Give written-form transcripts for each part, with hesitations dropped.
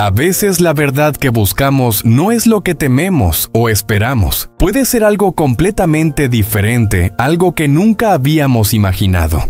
A veces la verdad que buscamos no es lo que tememos o esperamos. Puede ser algo completamente diferente, algo que nunca habíamos imaginado.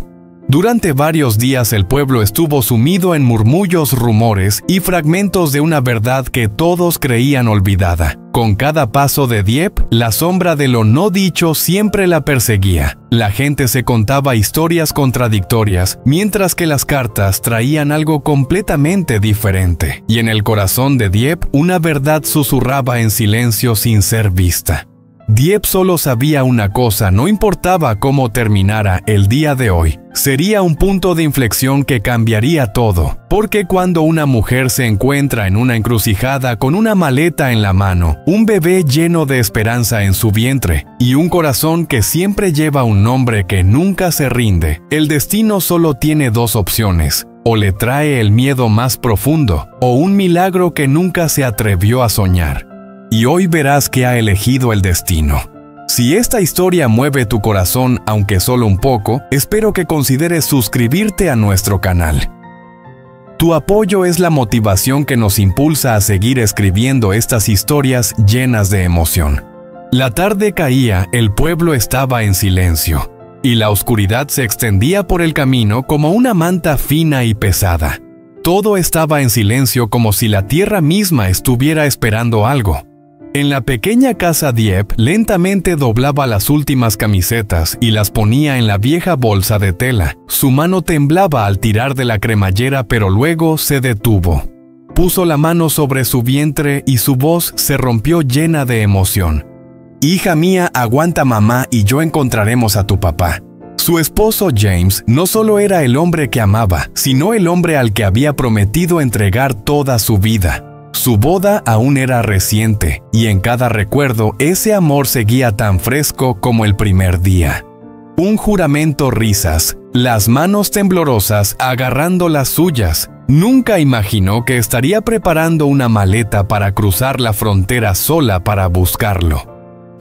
Durante varios días el pueblo estuvo sumido en murmullos, rumores y fragmentos de una verdad que todos creían olvidada. Con cada paso de Dieppe, la sombra de lo no dicho siempre la perseguía. La gente se contaba historias contradictorias, mientras que las cartas traían algo completamente diferente. Y en el corazón de Dieppe, una verdad susurraba en silencio sin ser vista. Dieppe solo sabía una cosa, no importaba cómo terminara el día de hoy. Sería un punto de inflexión que cambiaría todo, porque cuando una mujer se encuentra en una encrucijada con una maleta en la mano, un bebé lleno de esperanza en su vientre y un corazón que siempre lleva un nombre que nunca se rinde, el destino solo tiene dos opciones: o le trae el miedo más profundo, o un milagro que nunca se atrevió a soñar. Y hoy verás que ha elegido el destino. Si esta historia mueve tu corazón, aunque solo un poco, espero que consideres suscribirte a nuestro canal. Tu apoyo es la motivación que nos impulsa a seguir escribiendo estas historias llenas de emoción. La tarde caía, el pueblo estaba en silencio, y la oscuridad se extendía por el camino como una manta fina y pesada. Todo estaba en silencio, como si la tierra misma estuviera esperando algo. En la pequeña casa Dieppe lentamente doblaba las últimas camisetas y las ponía en la vieja bolsa de tela. Su mano temblaba al tirar de la cremallera, pero luego se detuvo. Puso la mano sobre su vientre y su voz se rompió llena de emoción. «Hija mía, aguanta mamá y yo encontraremos a tu papá». Su esposo James no solo era el hombre que amaba, sino el hombre al que había prometido entregar toda su vida. Su boda aún era reciente, y en cada recuerdo ese amor seguía tan fresco como el primer día. Un juramento, risas, las manos temblorosas agarrando las suyas. Nunca imaginó que estaría preparando una maleta para cruzar la frontera sola para buscarlo.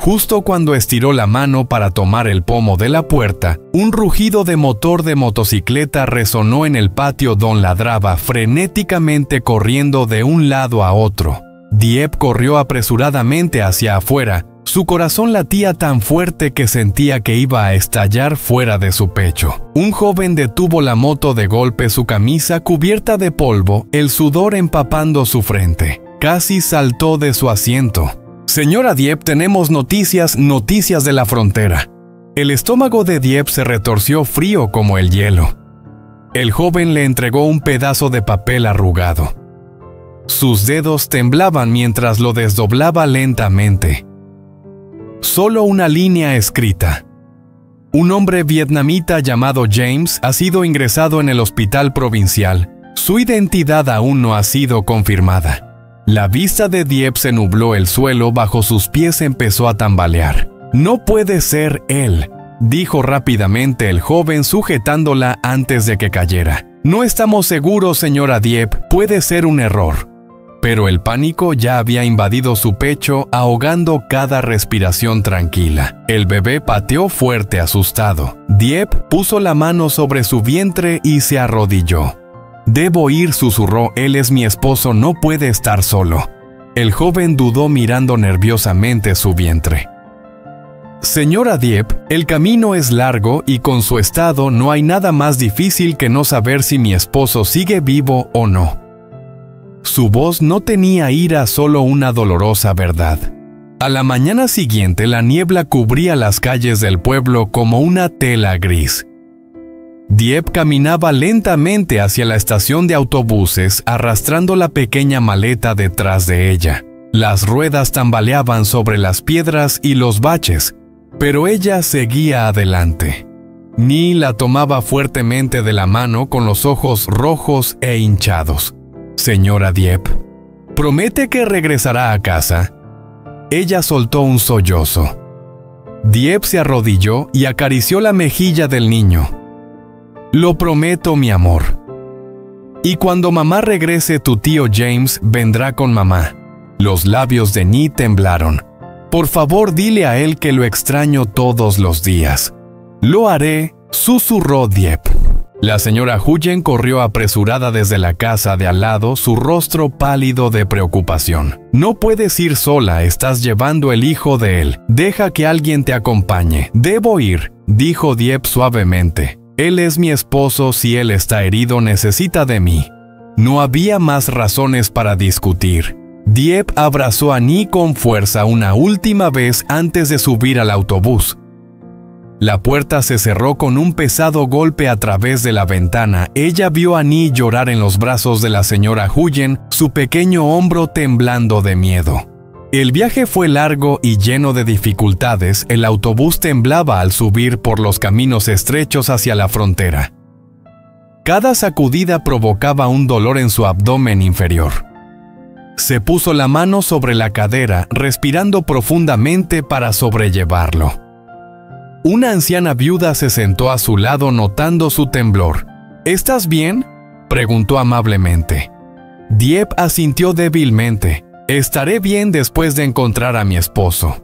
Justo cuando estiró la mano para tomar el pomo de la puerta, un rugido de motor de motocicleta resonó en el patio. Don ladraba frenéticamente corriendo de un lado a otro. Dieppe corrió apresuradamente hacia afuera. Su corazón latía tan fuerte que sentía que iba a estallar fuera de su pecho. Un joven detuvo la moto de golpe, su camisa cubierta de polvo, el sudor empapando su frente. Casi saltó de su asiento. «Señora Dieppe, tenemos noticias de la frontera». El estómago de Dieppe se retorció frío como el hielo. El joven le entregó un pedazo de papel arrugado. Sus dedos temblaban mientras lo desdoblaba lentamente. Solo una línea escrita. Un hombre vietnamita llamado James ha sido ingresado en el hospital provincial. Su identidad aún no ha sido confirmada. La vista de Dieppe se nubló, el suelo bajo sus pies empezó a tambalear. «No puede ser él», dijo rápidamente el joven sujetándola antes de que cayera. «No estamos seguros, señora Dieppe, puede ser un error». Pero el pánico ya había invadido su pecho, ahogando cada respiración tranquila. El bebé pateó fuerte, asustado. Dieppe puso la mano sobre su vientre y se arrodilló. «Debo ir», susurró. «Él es mi esposo, no puede estar solo». El joven dudó mirando nerviosamente su vientre. «Señora Dieppe, el camino es largo y con su estado no hay nada más difícil que no saber si mi esposo sigue vivo o no». Su voz no tenía ira, solo una dolorosa verdad. A la mañana siguiente la niebla cubría las calles del pueblo como una tela gris. Dieppe caminaba lentamente hacia la estación de autobuses, arrastrando la pequeña maleta detrás de ella. Las ruedas tambaleaban sobre las piedras y los baches, pero ella seguía adelante. Neil la tomaba fuertemente de la mano con los ojos rojos e hinchados. «Señora Dieppe, ¿promete que regresará a casa?» Ella soltó un sollozo. Dieppe se arrodilló y acarició la mejilla del niño. «Lo prometo, mi amor. Y cuando mamá regrese, tu tío James vendrá con mamá». Los labios de Neil temblaron. «Por favor, dile a él que lo extraño todos los días». «Lo haré», susurró Dieppe. La señora Huyen corrió apresurada desde la casa de al lado, su rostro pálido de preocupación. «No puedes ir sola, estás llevando el hijo de él. Deja que alguien te acompañe». «Debo ir», dijo Dieppe suavemente. «Él es mi esposo, si él está herido necesita de mí». No había más razones para discutir. Dieppe abrazó a Annie con fuerza una última vez antes de subir al autobús. La puerta se cerró con un pesado golpe a través de la ventana. Ella vio a Annie llorar en los brazos de la señora Huyen, su pequeño hombro temblando de miedo. El viaje fue largo y lleno de dificultades. El autobús temblaba al subir por los caminos estrechos hacia la frontera. Cada sacudida provocaba un dolor en su abdomen inferior. Se puso la mano sobre la cadera, respirando profundamente para sobrellevarlo. Una anciana viuda se sentó a su lado notando su temblor. «¿Estás bien?», preguntó amablemente. Dieppe asintió débilmente. «Estaré bien después de encontrar a mi esposo».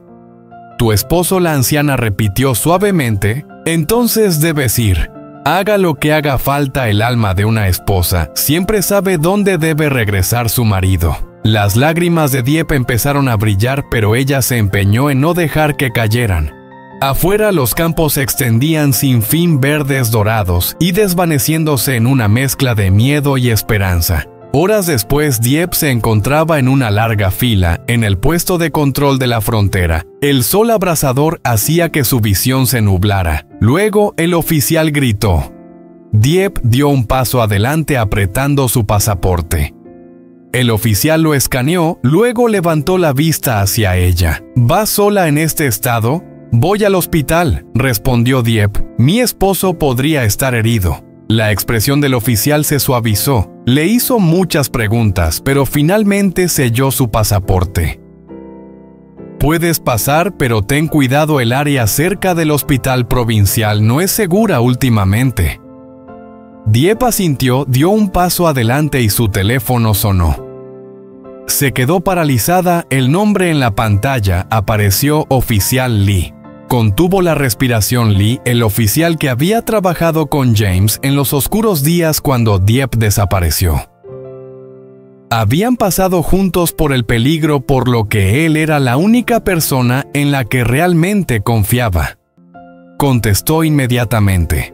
«¿Tu esposo?», la anciana repitió suavemente. «Entonces debes ir. Haga lo que haga falta, el alma de una esposa siempre sabe dónde debe regresar su marido». Las lágrimas de Dieppe empezaron a brillar, pero ella se empeñó en no dejar que cayeran. Afuera los campos se extendían sin fin, verdes dorados y desvaneciéndose en una mezcla de miedo y esperanza. Horas después, Dieppe se encontraba en una larga fila en el puesto de control de la frontera. El sol abrasador hacía que su visión se nublara. Luego el oficial gritó. Dieppe dio un paso adelante apretando su pasaporte. El oficial lo escaneó, luego levantó la vista hacia ella. ¿Vas sola en este estado? «Voy al hospital», respondió Dieppe. «Mi esposo podría estar herido». La expresión del oficial se suavizó. Le hizo muchas preguntas, pero finalmente selló su pasaporte. «Puedes pasar, pero ten cuidado, el área cerca del hospital provincial no es segura últimamente». Dieppe asintió, dio un paso adelante y su teléfono sonó. Se quedó paralizada. El nombre en la pantalla apareció Oficial Lee. Contuvo la respiración Lee, el oficial que había trabajado con James en los oscuros días cuando Dieppe desapareció. Habían pasado juntos por el peligro, por lo que él era la única persona en la que realmente confiaba. Contestó inmediatamente.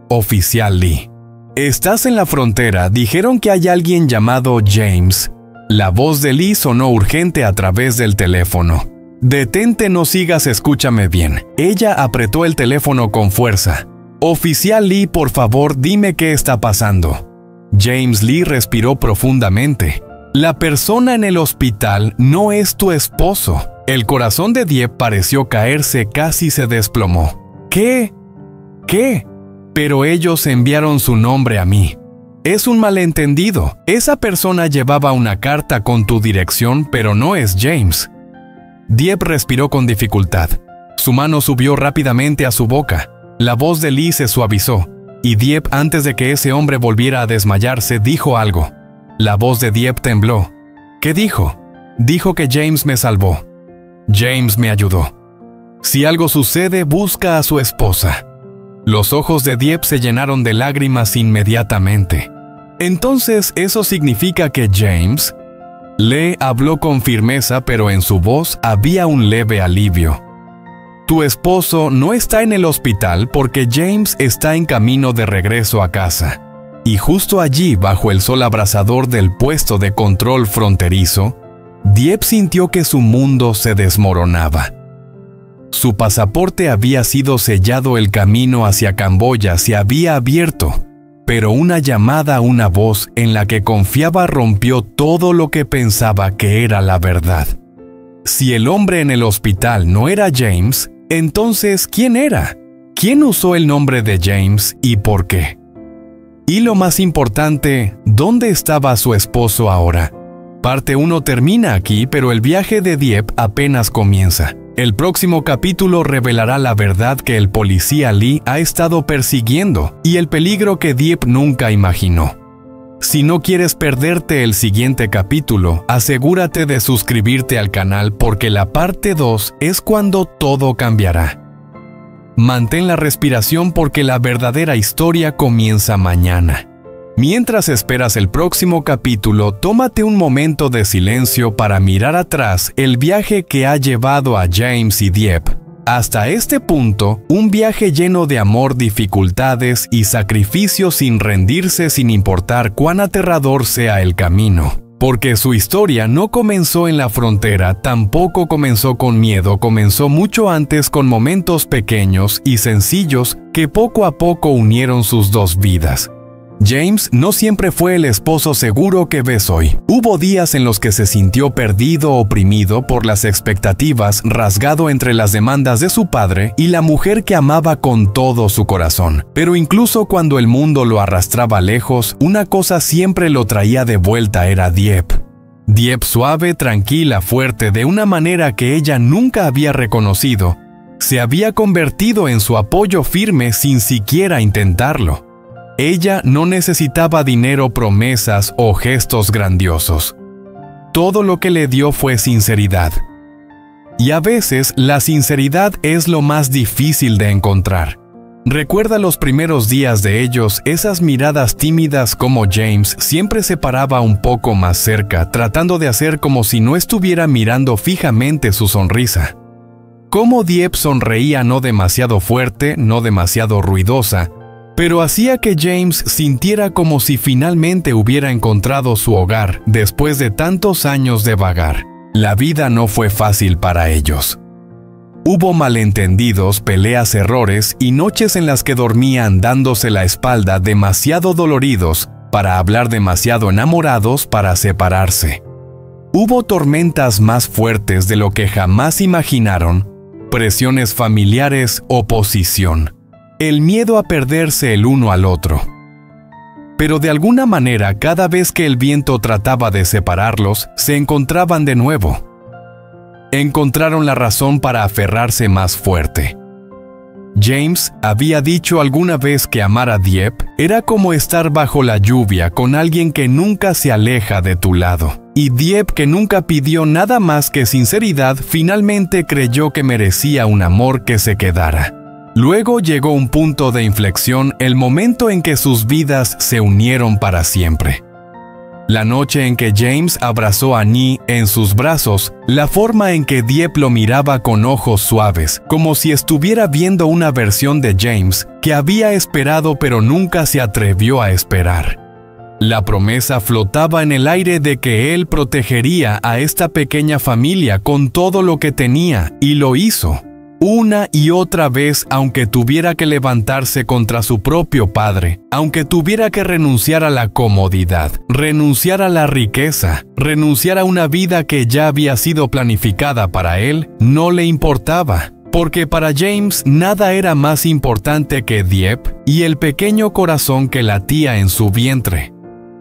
Oficial Lee. «Estás en la frontera. Dijeron que hay alguien llamado James». La voz de Lee sonó urgente a través del teléfono. «Detente, no sigas, escúchame bien». Ella apretó el teléfono con fuerza. «Oficial Lee, por favor, dime qué está pasando». James Lee respiró profundamente. «La persona en el hospital no es tu esposo». El corazón de Dieppe pareció caerse, casi se desplomó. «¿Qué? ¿Qué? Pero ellos enviaron su nombre a mí». «Es un malentendido. Esa persona llevaba una carta con tu dirección, pero no es James». Dieppe respiró con dificultad. Su mano subió rápidamente a su boca. La voz de Lee se suavizó, y Dieppe, antes de que ese hombre volviera a desmayarse, dijo algo. La voz de Dieppe tembló. «¿Qué dijo?» «Dijo que James me salvó. James me ayudó. Si algo sucede, busca a su esposa». Los ojos de Dieppe se llenaron de lágrimas inmediatamente. «Entonces, ¿eso significa que James...?» Lee habló con firmeza, pero en su voz había un leve alivio. «Tu esposo no está en el hospital porque James está en camino de regreso a casa». Y justo allí, bajo el sol abrasador del puesto de control fronterizo, Dieppe sintió que su mundo se desmoronaba. Su pasaporte había sido sellado, el camino hacia Camboya se había abierto, pero una llamada, una voz en la que confiaba rompió todo lo que pensaba que era la verdad. Si el hombre en el hospital no era James, entonces ¿quién era? ¿Quién usó el nombre de James y por qué? Y lo más importante, ¿dónde estaba su esposo ahora? Parte 1 termina aquí, pero el viaje de Dieppe apenas comienza. El próximo capítulo revelará la verdad que el policía Lee ha estado persiguiendo y el peligro que Dieppe nunca imaginó. Si no quieres perderte el siguiente capítulo, asegúrate de suscribirte al canal porque la parte 2 es cuando todo cambiará. Mantén la respiración porque la verdadera historia comienza mañana. Mientras esperas el próximo capítulo, tómate un momento de silencio para mirar atrás el viaje que ha llevado a James y Dieppe. Hasta este punto, un viaje lleno de amor, dificultades y sacrificio sin rendirse sin importar cuán aterrador sea el camino. Porque su historia no comenzó en la frontera, tampoco comenzó con miedo, comenzó mucho antes con momentos pequeños y sencillos que poco a poco unieron sus dos vidas. James no siempre fue el esposo seguro que ves hoy. Hubo días en los que se sintió perdido, oprimido por las expectativas, rasgado entre las demandas de su padre y la mujer que amaba con todo su corazón. Pero incluso cuando el mundo lo arrastraba lejos, una cosa siempre lo traía de vuelta: era Dieppe. Dieppe suave, tranquila, fuerte, de una manera que ella nunca había reconocido. Se había convertido en su apoyo firme sin siquiera intentarlo. Ella no necesitaba dinero, promesas o gestos grandiosos. Todo lo que le dio fue sinceridad. Y a veces la sinceridad es lo más difícil de encontrar. Recuerda los primeros días de ellos, esas miradas tímidas como James siempre se paraba un poco más cerca, tratando de hacer como si no estuviera mirando fijamente su sonrisa. Cómo Dieppe sonreía, no demasiado fuerte, no demasiado ruidosa, pero hacía que James sintiera como si finalmente hubiera encontrado su hogar después de tantos años de vagar. La vida no fue fácil para ellos. Hubo malentendidos, peleas, errores y noches en las que dormían dándose la espalda, demasiado doloridos para hablar, demasiado enamorados para separarse. Hubo tormentas más fuertes de lo que jamás imaginaron, presiones familiares, oposición. El miedo a perderse el uno al otro. Pero de alguna manera, cada vez que el viento trataba de separarlos, se encontraban de nuevo. Encontraron la razón para aferrarse más fuerte. James había dicho alguna vez que amar a Dieppe era como estar bajo la lluvia con alguien que nunca se aleja de tu lado. Y Dieppe, que nunca pidió nada más que sinceridad, finalmente creyó que merecía un amor que se quedara. Luego llegó un punto de inflexión, el momento en que sus vidas se unieron para siempre. La noche en que James abrazó a Annie en sus brazos, la forma en que Dieppe lo miraba con ojos suaves, como si estuviera viendo una versión de James que había esperado pero nunca se atrevió a esperar. La promesa flotaba en el aire de que él protegería a esta pequeña familia con todo lo que tenía, y lo hizo. Una y otra vez, aunque tuviera que levantarse contra su propio padre, aunque tuviera que renunciar a la comodidad, renunciar a la riqueza, renunciar a una vida que ya había sido planificada para él, no le importaba. Porque para James nada era más importante que Dieppe y el pequeño corazón que latía en su vientre.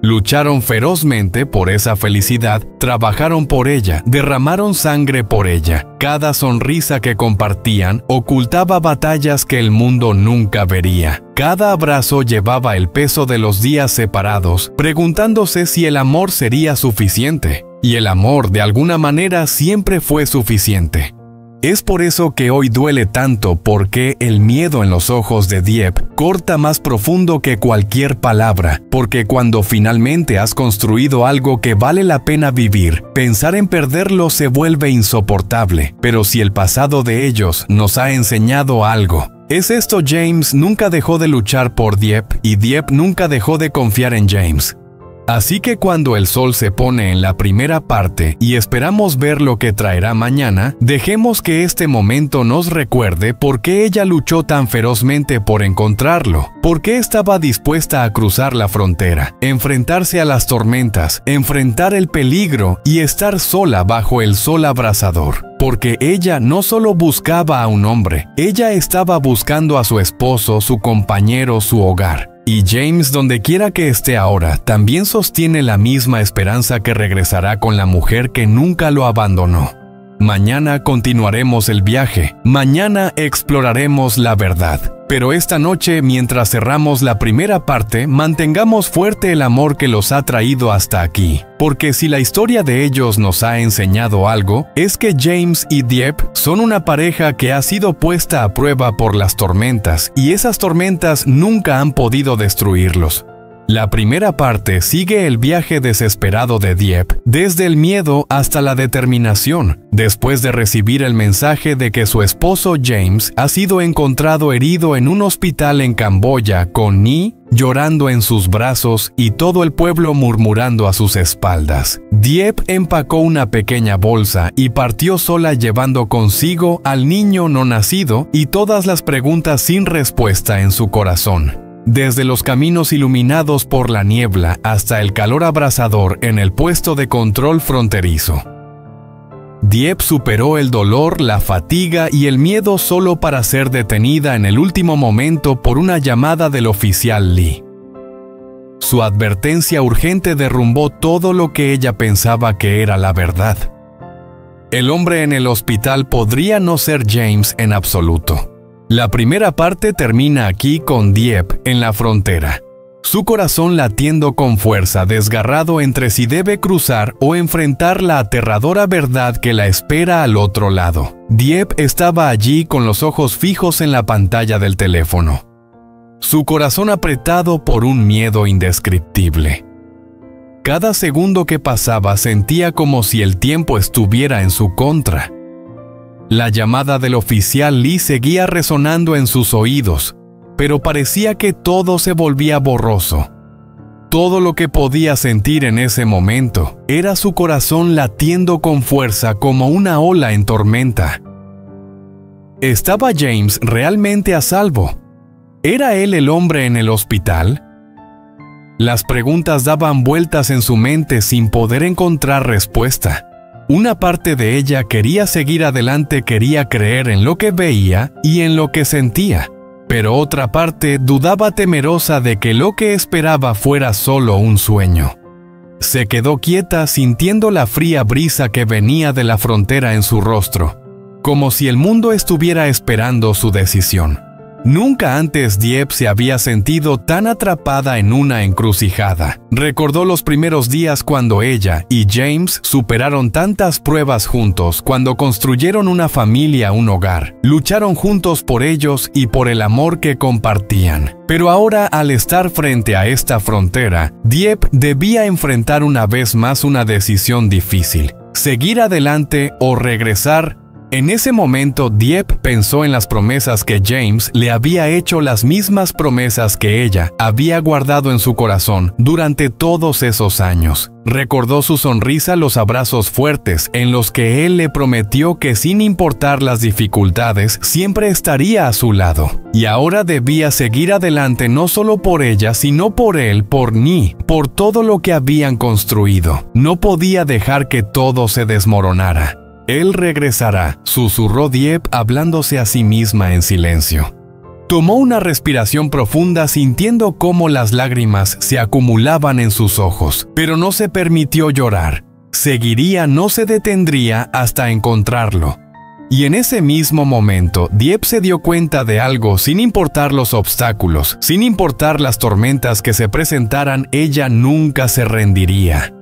Lucharon ferozmente por esa felicidad, trabajaron por ella, derramaron sangre por ella. Cada sonrisa que compartían ocultaba batallas que el mundo nunca vería. Cada abrazo llevaba el peso de los días separados, preguntándose si el amor sería suficiente. Y el amor, de alguna manera, siempre fue suficiente. Es por eso que hoy duele tanto, porque el miedo en los ojos de Dieppe corta más profundo que cualquier palabra, porque cuando finalmente has construido algo que vale la pena vivir, pensar en perderlo se vuelve insoportable. Pero si el pasado de ellos nos ha enseñado algo, es esto: James nunca dejó de luchar por Dieppe y Dieppe nunca dejó de confiar en James. Así que cuando el sol se pone en la primera parte y esperamos ver lo que traerá mañana, dejemos que este momento nos recuerde por qué ella luchó tan ferozmente por encontrarlo, por qué estaba dispuesta a cruzar la frontera, enfrentarse a las tormentas, enfrentar el peligro y estar sola bajo el sol abrasador. Porque ella no solo buscaba a un hombre, ella estaba buscando a su esposo, su compañero, su hogar. Y James, donde quiera que esté ahora, también sostiene la misma esperanza que regresará con la mujer que nunca lo abandonó. Mañana continuaremos el viaje. Mañana exploraremos la verdad. Pero esta noche, mientras cerramos la primera parte, mantengamos fuerte el amor que los ha traído hasta aquí. Porque si la historia de ellos nos ha enseñado algo, es que James y Dieppe son una pareja que ha sido puesta a prueba por las tormentas, y esas tormentas nunca han podido destruirlos. La primera parte sigue el viaje desesperado de Dieppe, desde el miedo hasta la determinación, después de recibir el mensaje de que su esposo James ha sido encontrado herido en un hospital en Camboya con Nhi llorando en sus brazos y todo el pueblo murmurando a sus espaldas. Dieppe empacó una pequeña bolsa y partió sola llevando consigo al niño no nacido y todas las preguntas sin respuesta en su corazón. Desde los caminos iluminados por la niebla hasta el calor abrasador en el puesto de control fronterizo. Dieppe superó el dolor, la fatiga y el miedo solo para ser detenida en el último momento por una llamada del oficial Lee. Su advertencia urgente derrumbó todo lo que ella pensaba que era la verdad. El hombre en el hospital podría no ser James en absoluto. La primera parte termina aquí con Dieppe en la frontera. Su corazón latiendo con fuerza, desgarrado entre si debe cruzar o enfrentar la aterradora verdad que la espera al otro lado. Dieppe estaba allí con los ojos fijos en la pantalla del teléfono. Su corazón apretado por un miedo indescriptible. Cada segundo que pasaba sentía como si el tiempo estuviera en su contra. La llamada del oficial Lee seguía resonando en sus oídos, pero parecía que todo se volvía borroso. Todo lo que podía sentir en ese momento era su corazón latiendo con fuerza como una ola en tormenta. ¿Estaba James realmente a salvo? ¿Era él el hombre en el hospital? Las preguntas daban vueltas en su mente sin poder encontrar respuesta. Una parte de ella quería seguir adelante, quería creer en lo que veía y en lo que sentía, pero otra parte dudaba temerosa de que lo que esperaba fuera solo un sueño. Se quedó quieta sintiendo la fría brisa que venía de la frontera en su rostro, como si el mundo estuviera esperando su decisión. Nunca antes Dieppe se había sentido tan atrapada en una encrucijada. Recordó los primeros días cuando ella y James superaron tantas pruebas juntos, cuando construyeron una familia, un hogar. Lucharon juntos por ellos y por el amor que compartían. Pero ahora, al estar frente a esta frontera, Dieppe debía enfrentar una vez más una decisión difícil: seguir adelante o regresar. En ese momento, Dieppe pensó en las promesas que James le había hecho, las mismas promesas que ella había guardado en su corazón durante todos esos años. Recordó su sonrisa, los abrazos fuertes en los que él le prometió que sin importar las dificultades, siempre estaría a su lado. Y ahora debía seguir adelante no solo por ella, sino por él, por Nhi, por todo lo que habían construido. No podía dejar que todo se desmoronara. Él regresará, susurró Dieppe hablándose a sí misma en silencio. Tomó una respiración profunda sintiendo cómo las lágrimas se acumulaban en sus ojos, pero no se permitió llorar. Seguiría, no se detendría hasta encontrarlo. Y en ese mismo momento, Dieppe se dio cuenta de algo. Sin importar los obstáculos, sin importar las tormentas que se presentaran, ella nunca se rendiría.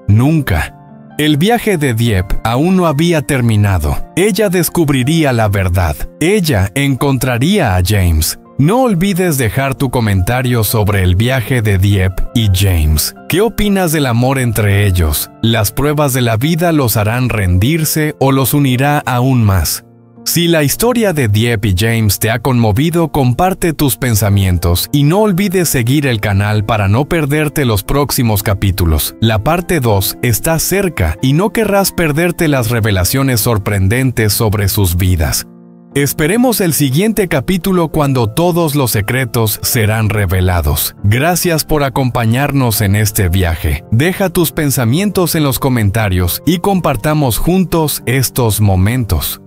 Nunca. El viaje de Dieppe aún no había terminado. Ella descubriría la verdad. Ella encontraría a James. No olvides dejar tu comentario sobre el viaje de Dieppe y James. ¿Qué opinas del amor entre ellos? ¿Las pruebas de la vida los harán rendirse o los unirá aún más? Si la historia de Dieppe y James te ha conmovido, comparte tus pensamientos y no olvides seguir el canal para no perderte los próximos capítulos. La parte 2 está cerca y no querrás perderte las revelaciones sorprendentes sobre sus vidas. Esperemos el siguiente capítulo cuando todos los secretos serán revelados. Gracias por acompañarnos en este viaje. Deja tus pensamientos en los comentarios y compartamos juntos estos momentos.